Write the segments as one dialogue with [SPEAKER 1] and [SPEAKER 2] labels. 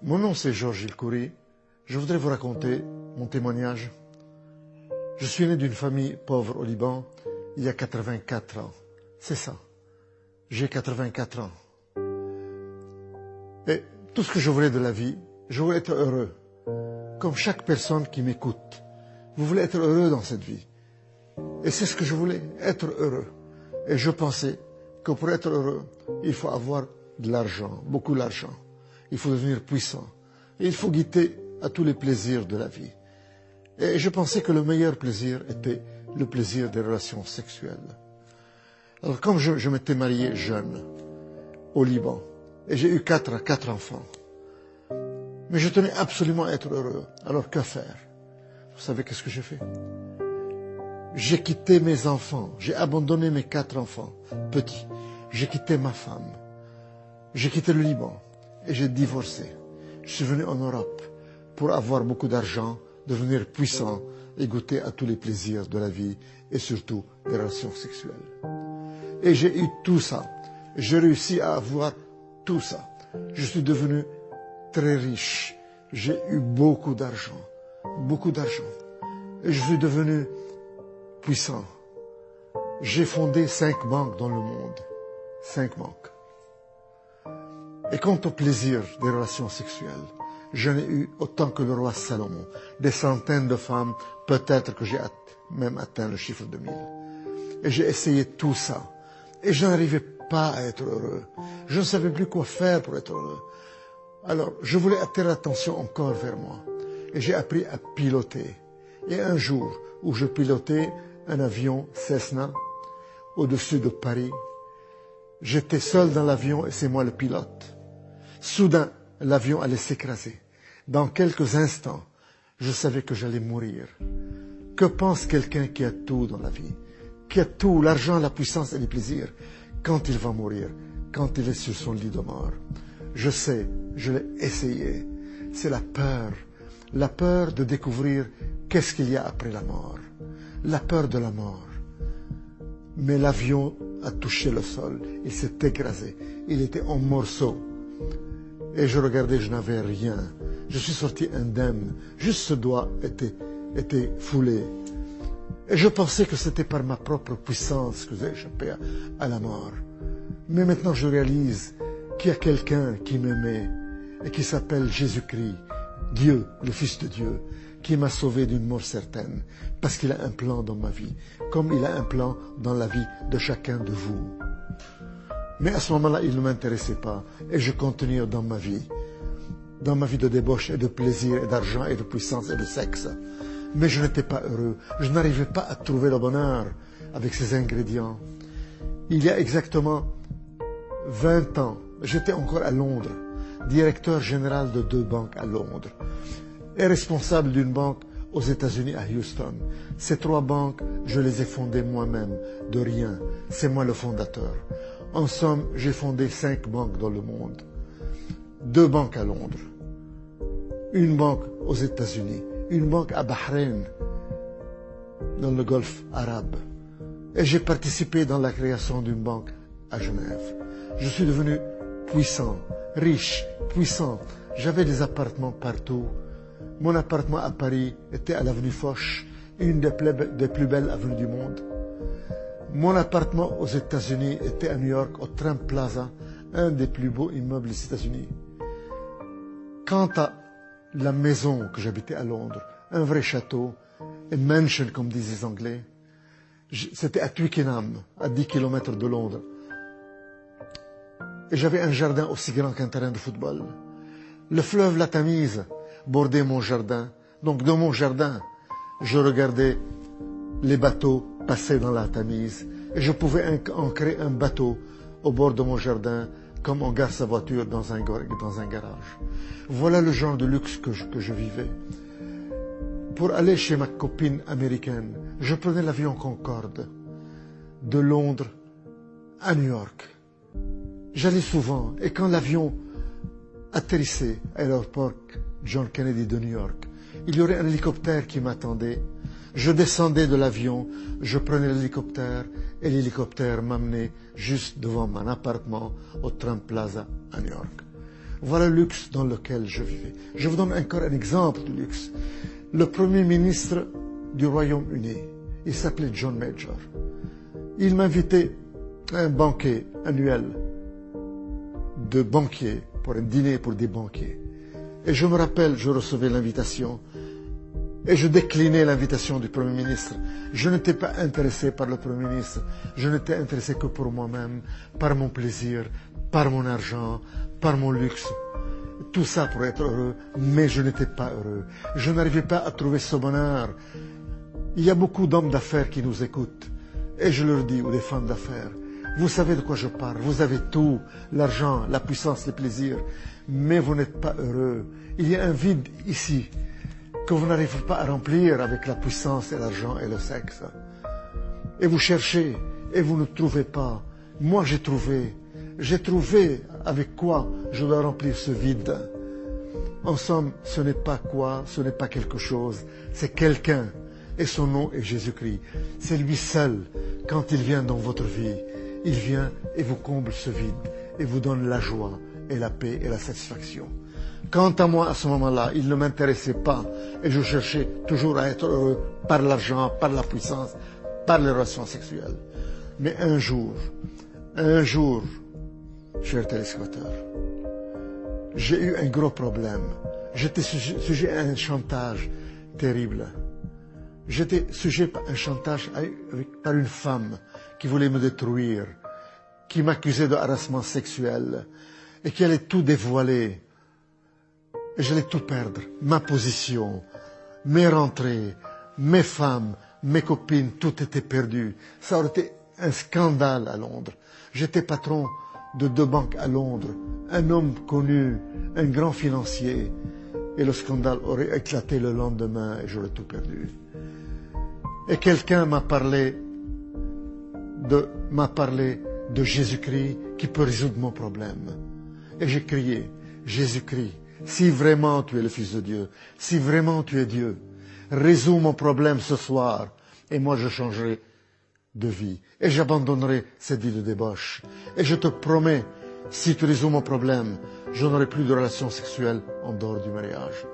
[SPEAKER 1] Mon nom c'est Georges Ilkouri. Je voudrais vous raconter mon témoignage. Je suis né d'une famille pauvre au Liban il y a 84 ans. C'est ça. J'ai 84 ans. Et tout ce que je voulais de la vie, je voulais être heureux. Comme chaque personne qui m'écoute. Vous voulez être heureux dans cette vie. Et c'est ce que je voulais, être heureux. Et je pensais que pour être heureux, il faut avoir de l'argent, beaucoup d'argent. Il faut devenir puissant. Et il faut goûter à tous les plaisirs de la vie. Et je pensais que le meilleur plaisir était le plaisir des relations sexuelles. Alors comme je m'étais marié jeune, au Liban, et j'ai eu quatre enfants, mais je tenais absolument à être heureux. Alors que faire? Vous savez qu'est-ce que j'ai fait? J'ai quitté mes enfants, j'ai abandonné mes 4 enfants petits, j'ai quitté ma femme, j'ai quitté le Liban et j'ai divorcé. Je suis venu en Europe pour avoir beaucoup d'argent, devenir puissant et goûter à tous les plaisirs de la vie et surtout des relations sexuelles. Et j'ai eu tout ça, j'ai réussi à avoir tout ça. Je suis devenu très riche, j'ai eu beaucoup d'argent. Et je suis devenu puissant. J'ai fondé 5 banques dans le monde. 5 banques. Et quant au plaisir des relations sexuelles, j'en ai eu autant que le roi Salomon. Des centaines de femmes, peut-être que j'ai même atteint le chiffre de 1000. Et j'ai essayé tout ça. Et je n'arrivais pas à être heureux. Je ne savais plus quoi faire pour être heureux. Alors, je voulais attirer l'attention encore vers moi. Et j'ai appris à piloter. Et un jour où je pilotais un avion Cessna au-dessus de Paris, j'étais seul dans l'avion et c'est moi le pilote. Soudain, l'avion allait s'écraser. Dans quelques instants, je savais que j'allais mourir. Que pense quelqu'un qui a tout dans la vie, qui a tout, l'argent, la puissance et les plaisirs, quand il va mourir, quand il est sur son lit de mort? Je sais, je l'ai essayé. C'est la peur de découvrir qu'est-ce qu'il y a après la mort, la peur de la mort. Mais l'avion a touché le sol, il s'est écrasé, il était en morceaux. Et je regardais, je n'avais rien. Je suis sorti indemne, juste ce doigt était foulé. Et je pensais que c'était par ma propre puissance que j'ai échappé à la mort. Mais maintenant je réalise qu'il y a quelqu'un qui m'aimait et qui s'appelle Jésus-Christ, Dieu, le Fils de Dieu, qui m'a sauvé d'une mort certaine, parce qu'il a un plan dans ma vie, comme il a un plan dans la vie de chacun de vous. Mais à ce moment-là, il ne m'intéressait pas, et je continuais dans ma vie de débauche et de plaisir et d'argent et de puissance et de sexe. Mais je n'étais pas heureux, je n'arrivais pas à trouver le bonheur avec ces ingrédients. Il y a exactement 20 ans, j'étais encore à Londres, directeur général de 2 banques à Londres et responsable d'une banque aux États-Unis à Houston. Ces 3 banques, je les ai fondées moi-même, de rien. C'est moi le fondateur. En somme, j'ai fondé 5 banques dans le monde. 2 banques à Londres, une banque aux États-Unis, une banque à Bahreïn, dans le Golfe arabe. Et j'ai participé dans la création d'une banque à Genève. Je suis devenu puissant, riche, puissant. J'avais des appartements partout. Mon appartement à Paris était à l'avenue Foch, une des plus belles avenues du monde. Mon appartement aux États-Unis était à New York, au Trump Plaza, un des plus beaux immeubles des États-Unis. Quant à la maison que j'habitais à Londres, un vrai château, une mansion comme disent les Anglais, c'était à Twickenham, à 10 km de Londres. Et j'avais un jardin aussi grand qu'un terrain de football. Le fleuve la Tamise bordait mon jardin. Donc dans mon jardin, je regardais les bateaux passer dans la Tamise. Et je pouvais ancrer un bateau au bord de mon jardin, comme on gare sa voiture dans un garage. Voilà le genre de luxe que je vivais. Pour aller chez ma copine américaine, je prenais l'avion Concorde de Londres à New York. J'allais souvent, et quand l'avion atterrissait à l'aéroport John Kennedy de New York, il y aurait un hélicoptère qui m'attendait. Je descendais de l'avion, je prenais l'hélicoptère, et l'hélicoptère m'amenait juste devant mon appartement au Trump Plaza à New York. Voilà le luxe dans lequel je vivais. Je vous donne encore un exemple de luxe. Le premier ministre du Royaume-Uni, il s'appelait John Major. Il m'invitait à un banquet annuel de banquiers, pour un dîner pour des banquiers. Et je me rappelle, je recevais l'invitation et je déclinais l'invitation du Premier ministre. Je n'étais pas intéressé par le Premier ministre, je n'étais intéressé que pour moi-même, par mon plaisir, par mon argent, par mon luxe. Tout ça pour être heureux, mais je n'étais pas heureux. Je n'arrivais pas à trouver ce bonheur. Il y a beaucoup d'hommes d'affaires qui nous écoutent. Et je leur dis, ou des femmes d'affaires, vous savez de quoi je parle, vous avez tout, l'argent, la puissance, les plaisirs, mais vous n'êtes pas heureux. Il y a un vide ici que vous n'arrivez pas à remplir avec la puissance et l'argent et le sexe. Et vous cherchez et vous ne trouvez pas. Moi j'ai trouvé avec quoi je dois remplir ce vide. En somme, ce n'est pas quoi, ce n'est pas quelque chose, c'est quelqu'un. Et son nom est Jésus-Christ. C'est lui seul, quand il vient dans votre vie, il vient et vous comble ce vide et vous donne la joie et la paix et la satisfaction. Quant à moi, à ce moment-là, il ne m'intéressait pas et je cherchais toujours à être heureux par l'argent, par la puissance, par les relations sexuelles. Mais un jour, chers téléspectateurs, j'ai eu un gros problème. J'étais sujet à un chantage terrible. J'étais sujet à un chantage par une femme qui voulait me détruire, qui m'accusait de harcèlement sexuel et qui allait tout dévoiler. Et j'allais tout perdre, ma position, mes rentrées, mes femmes, mes copines, tout était perdu. Ça aurait été un scandale à Londres. J'étais patron de 2 banques à Londres, un homme connu, un grand financier. Et le scandale aurait éclaté le lendemain et j'aurais tout perdu. Et quelqu'un m'a parlé de Jésus-Christ qui peut résoudre mon problème. Et j'ai crié, Jésus-Christ, si vraiment tu es le Fils de Dieu, si vraiment tu es Dieu, résous mon problème ce soir et moi je changerai de vie. Et j'abandonnerai cette vie de débauche. Et je te promets, si tu résous mon problème, je n'aurai plus de relations sexuelles en dehors du mariage.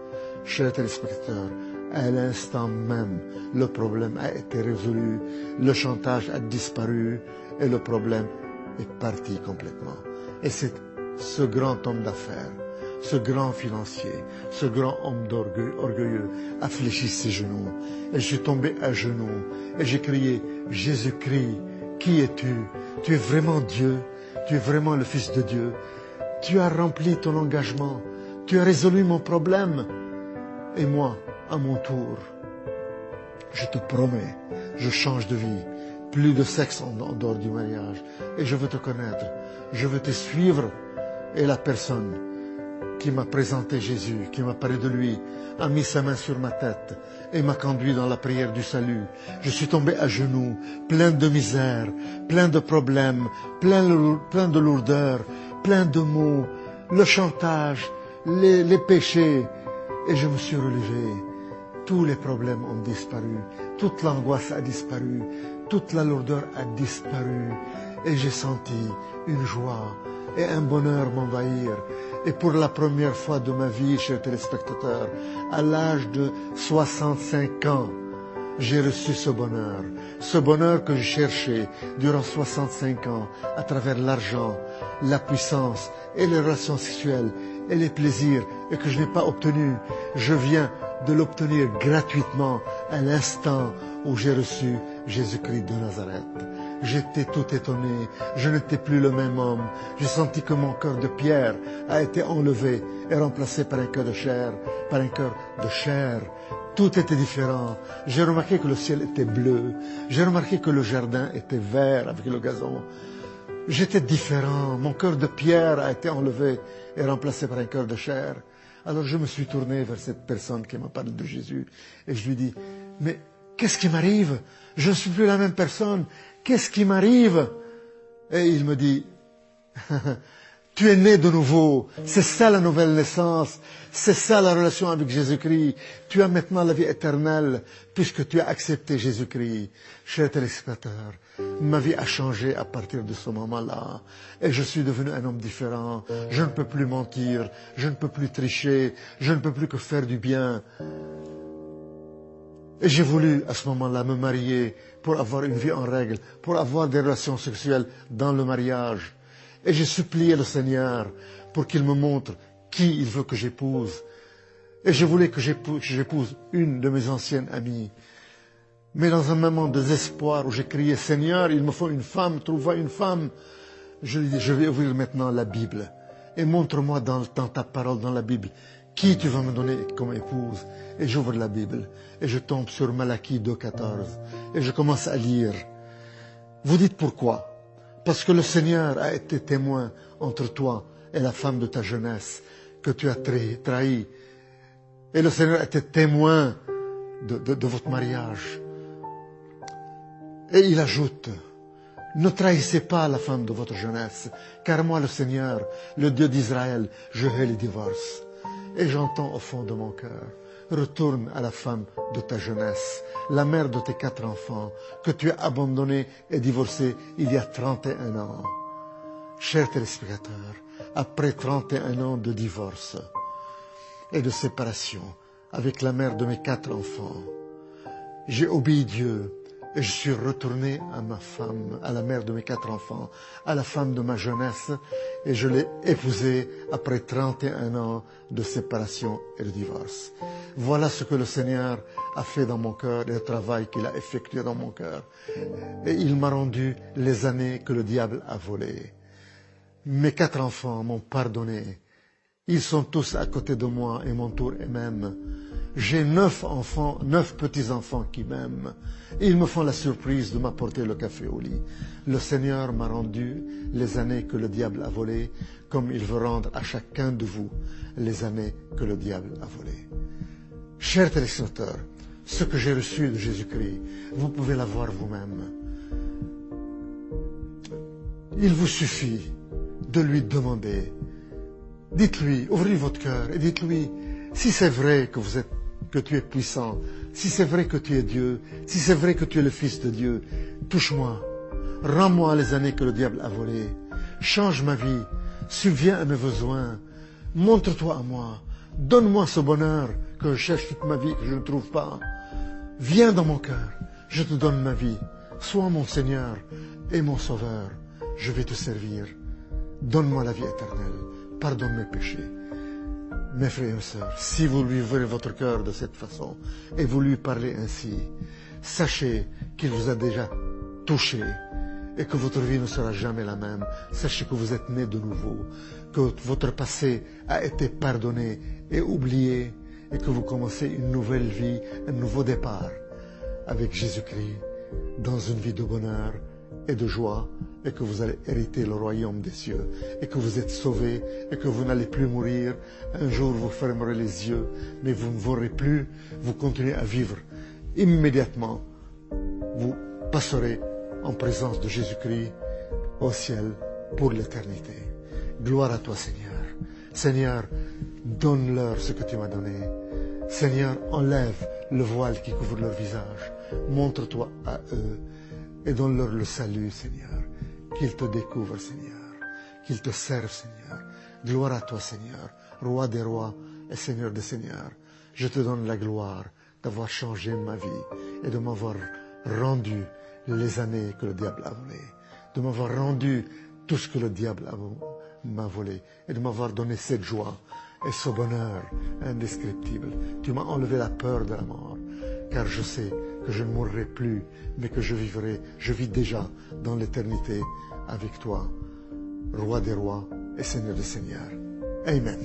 [SPEAKER 1] Chers téléspectateurs, à l'instant même, le problème a été résolu, le chantage a disparu et le problème est parti complètement. Et c'est ce grand homme d'affaires, ce grand financier, ce grand homme orgueilleux a fléchi ses genoux. Et je suis tombé à genoux et j'ai crié, Jésus-Christ, qui es-tu? Tu es vraiment Dieu, tu es vraiment le Fils de Dieu. Tu as rempli ton engagement, tu as résolu mon problème. Et moi, à mon tour, je te promets, je change de vie, plus de sexe en dehors du mariage. Et je veux te connaître, je veux te suivre. Et la personne qui m'a présenté Jésus, qui m'a parlé de lui, a mis sa main sur ma tête et m'a conduit dans la prière du salut. Je suis tombé à genoux, plein de misère, plein de problèmes, plein de lourdeur, plein de maux, le chantage, les péchés. Et je me suis relevé. Tous les problèmes ont disparu, toute l'angoisse a disparu, toute la lourdeur a disparu. Et j'ai senti une joie et un bonheur m'envahir. Et pour la première fois de ma vie, chers téléspectateurs, à l'âge de 65 ans, j'ai reçu ce bonheur que je cherchais durant 65 ans, à travers l'argent, la puissance et les relations sexuelles et les plaisirs, et que je n'ai pas obtenu. Je viens de l'obtenir gratuitement à l'instant où j'ai reçu Jésus-Christ de Nazareth. J'étais tout étonné, je n'étais plus le même homme. J'ai senti que mon cœur de pierre a été enlevé et remplacé par un cœur de chair, par un cœur de chair. Tout était différent. J'ai remarqué que le ciel était bleu. J'ai remarqué que le jardin était vert avec le gazon. J'étais différent. Mon cœur de pierre a été enlevé et remplacé par un cœur de chair. Alors je me suis tourné vers cette personne qui m'a parlé de Jésus et je lui dis, mais qu'est-ce qui m'arrive? Je ne suis plus la même personne. Qu'est-ce qui m'arrive? Et il me dit, Tu es né de nouveau. C'est ça la nouvelle naissance. C'est ça la relation avec Jésus-Christ. Tu as maintenant la vie éternelle puisque tu as accepté Jésus-Christ. Chers téléspectateurs, ma vie a changé à partir de ce moment-là. Et je suis devenu un homme différent. Je ne peux plus mentir. Je ne peux plus tricher. Je ne peux plus que faire du bien. Et j'ai voulu à ce moment-là me marier pour avoir une vie en règle, pour avoir des relations sexuelles dans le mariage. Et j'ai supplié le Seigneur pour qu'il me montre qui il veut que j'épouse. Et je voulais que j'épouse une de mes anciennes amies. Mais dans un moment de désespoir où j'ai crié, Seigneur, il me faut une femme, trouve-moi une femme. Je lui ai dit, je vais ouvrir maintenant la Bible. Et montre-moi dans ta parole, dans la Bible, qui tu vas me donner comme épouse. Et j'ouvre la Bible. Et je tombe sur Malachie 2,14. Et je commence à lire. Vous dites pourquoi? Parce que le Seigneur a été témoin entre toi et la femme de ta jeunesse que tu as trahi. Et le Seigneur a été témoin de votre mariage. Et il ajoute, ne trahissez pas la femme de votre jeunesse, car moi, le Seigneur, le Dieu d'Israël, je hais les divorces. Et j'entends au fond de mon cœur, retourne à la femme de ta jeunesse, la mère de tes 4 enfants, que tu as abandonnée et divorcée il y a 31 ans. Chers téléspectateurs, après 31 ans de divorce et de séparation avec la mère de mes 4 enfants, j'ai obéi Dieu et je suis retourné à ma femme, à la mère de mes 4 enfants, à la femme de ma jeunesse, et je l'ai épousée après 31 ans de séparation et de divorce. Voilà ce que le Seigneur a fait dans mon cœur et le travail qu'il a effectué dans mon cœur. Et il m'a rendu les années que le diable a volées. Mes 4 enfants m'ont pardonné. Ils sont tous à côté de moi et m'entourent eux-mêmes. J'ai 9 enfants, 9 petits-enfants qui m'aiment. Ils me font la surprise de m'apporter le café au lit. Le Seigneur m'a rendu les années que le diable a volées, comme il veut rendre à chacun de vous les années que le diable a volées. Chers téléspectateurs, ce que j'ai reçu de Jésus-Christ, vous pouvez l'avoir vous-même. Il vous suffit de lui demander. Dites-lui, ouvrez votre cœur et dites-lui, si c'est vrai que tu es puissant, si c'est vrai que tu es Dieu, si c'est vrai que tu es le Fils de Dieu, touche-moi, rends-moi les années que le diable a volées, change ma vie, subviens à mes besoins, montre-toi à moi, donne-moi ce bonheur que je cherche toute ma vie, que je ne trouve pas. Viens dans mon cœur, je te donne ma vie, sois mon Seigneur et mon Sauveur, je vais te servir. Donne-moi la vie éternelle, pardonne mes péchés. Mes frères et sœurs, si vous lui ouvrez votre cœur de cette façon et vous lui parlez ainsi, sachez qu'il vous a déjà touché et que votre vie ne sera jamais la même. Sachez que vous êtes né de nouveau, que votre passé a été pardonné et oublié et que vous commencez une nouvelle vie, un nouveau départ avec Jésus-Christ dans une vie de bonheur et de joie, et que vous allez hériter le royaume des cieux, et que vous êtes sauvés, et que vous n'allez plus mourir. Un jour, vous fermerez les yeux, mais vous ne mourrez plus, vous continuez à vivre. Immédiatement, vous passerez en présence de Jésus-Christ au ciel pour l'éternité. Gloire à toi, Seigneur. Seigneur, donne-leur ce que tu m'as donné. Seigneur, enlève le voile qui couvre leur visage. Montre-toi à eux. Et donne-leur le salut, Seigneur. Qu'ils te découvrent, Seigneur. Qu'ils te servent, Seigneur. Gloire à toi, Seigneur. Roi des rois et Seigneur des seigneurs. Je te donne la gloire d'avoir changé ma vie et de m'avoir rendu les années que le diable a volées. De m'avoir rendu tout ce que le diable m'a volé. Et de m'avoir donné cette joie et ce bonheur indescriptible. Tu m'as enlevé la peur de la mort. Car je sais que je ne mourrai plus, mais que je vis déjà dans l'éternité avec toi, Roi des rois et Seigneur des seigneurs. Amen.